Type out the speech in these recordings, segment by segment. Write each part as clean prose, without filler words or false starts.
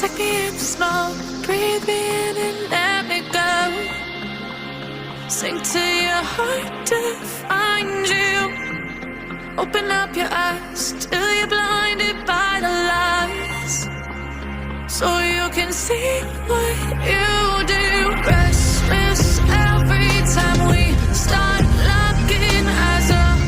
Take me in the smoke, breathe me in and let me go. Sink to your heart to find you. Open up your eyes till you're blinded by the lies, so you can see what you do. Restless every time we start locking eyes up.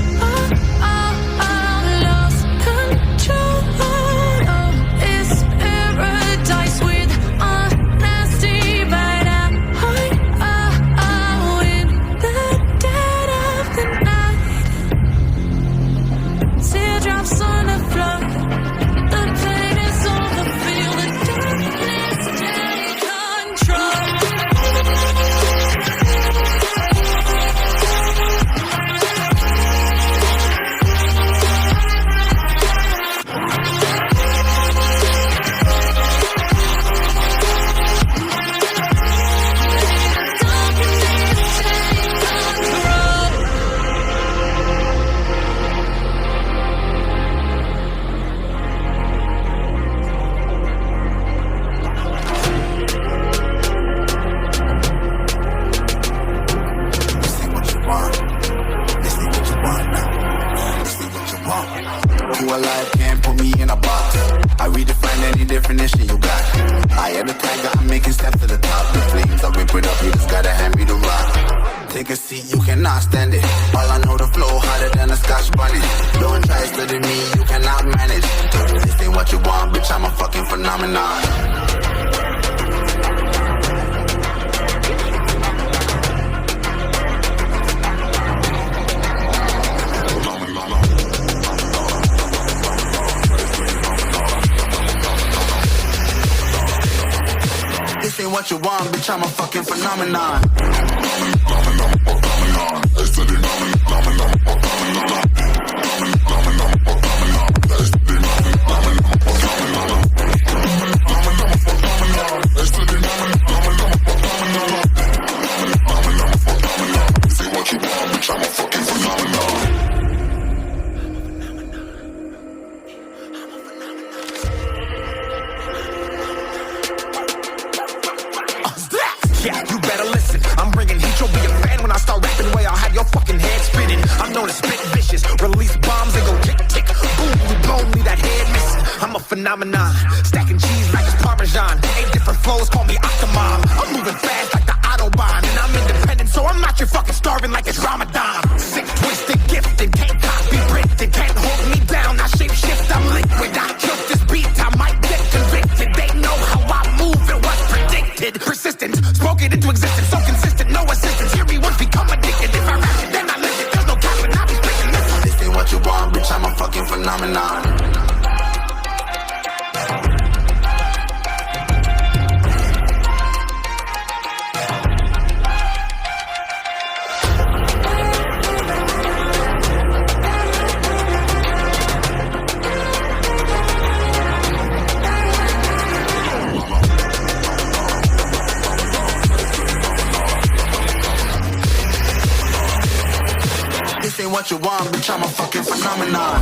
Lost control. Oh, it's paradise with honesty, but I'm in the dead of the night. Teardrops on the floor. The pain is over. Feel the darkness take control. Who alive can't put me in a box. I redefine any definition you got. I am the tiger, I'm making steps to the top. The flames, I whip it up, you just gotta hand me the rock. Take a seat, you cannot stand it. All I know, the flow harder than a Scotch bonnet. Don't try studying me, you cannot manage. This ain't what you want, bitch, I'm a fucking phenomenon. This ain't what you want, bitch, I'm a fucking phenomenon. Yeah, you better listen. I'm bringing heat, you'll be a fan when I start rapping away. I'll have your fucking head spinning. I'm known to spit vicious, release bombs and go tick tick. Boom, you blow me that head missing. I'm a phenomenon, stacking cheese like it's Parmesan. 8 different flows, call me Octomom. I'm moving fast like the Autobahn, and I'm independent, so I'm not your fucking starving like it's Ramadan. Sick, twisted, gifted, can't copy, printed, can't hold me down. I shape shift, I'm liquid. I killed this beat, I might get convicted. They know how I move, it was predicted. Persistent, spoke it into existence, so consistent, no assistance. Hear me once, become addicted. If I rap it, then I live it. There's no capping, I'll be speaking this. This ain't what you want, bitch, I'm a fucking phenomenon. This ain't what you want, bitch, I'm a fucking phenomenon.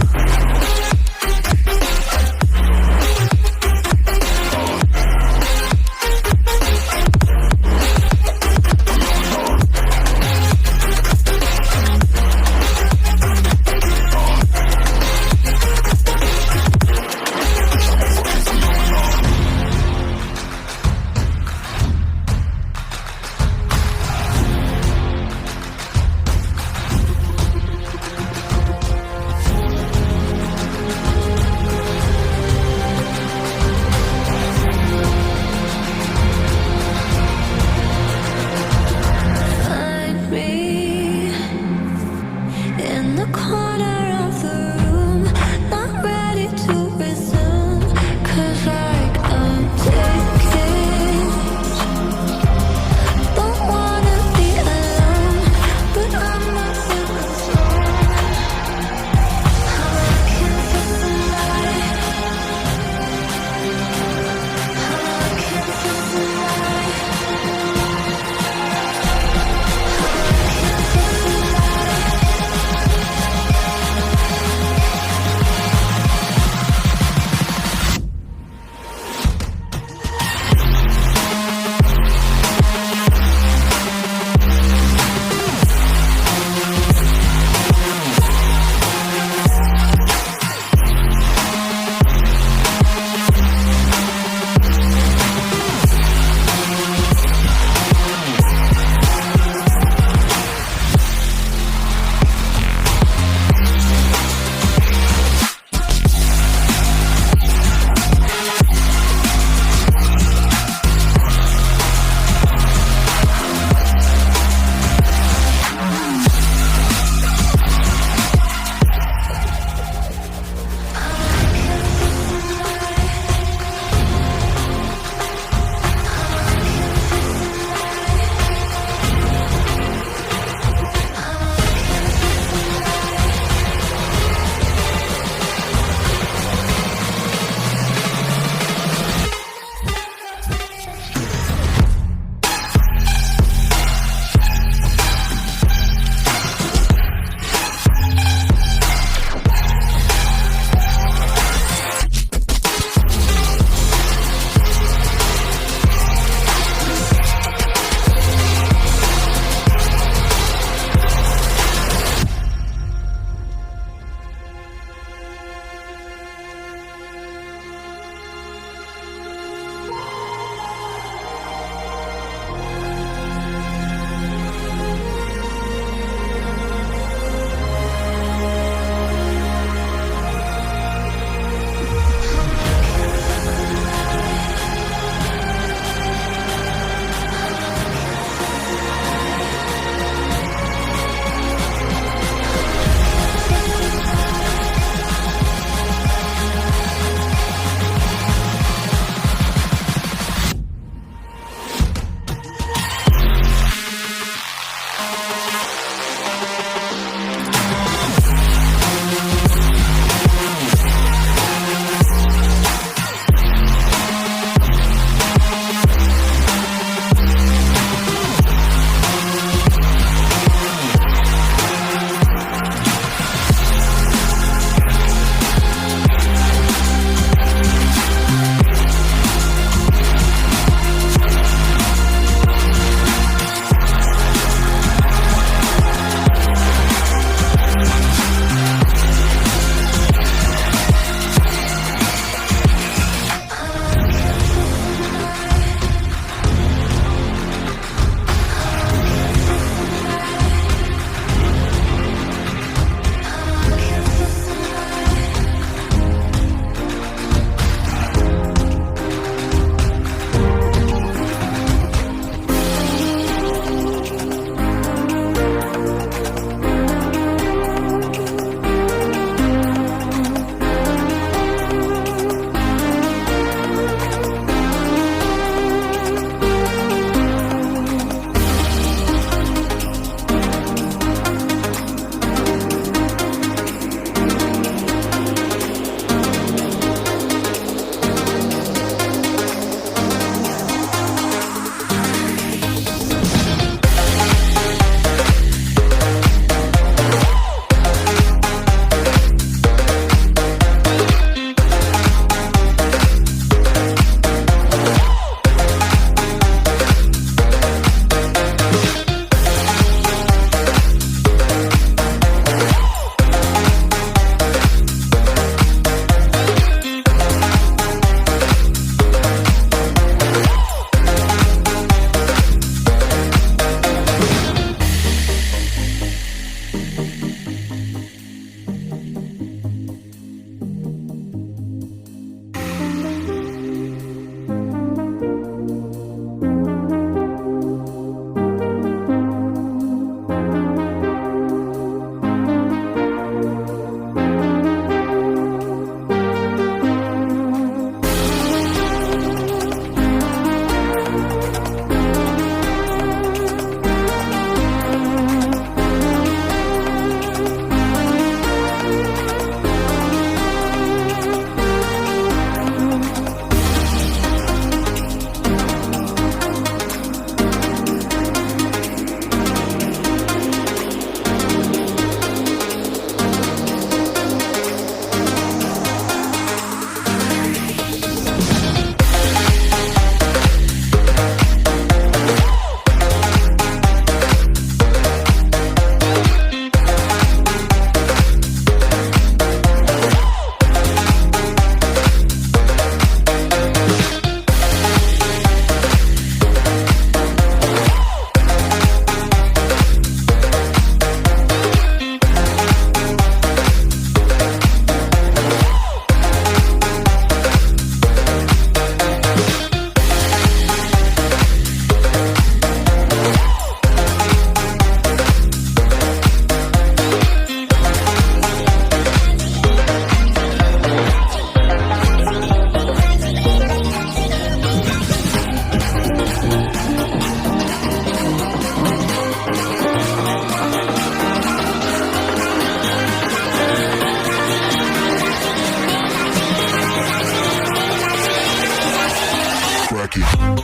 Crack it.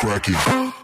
Crack it.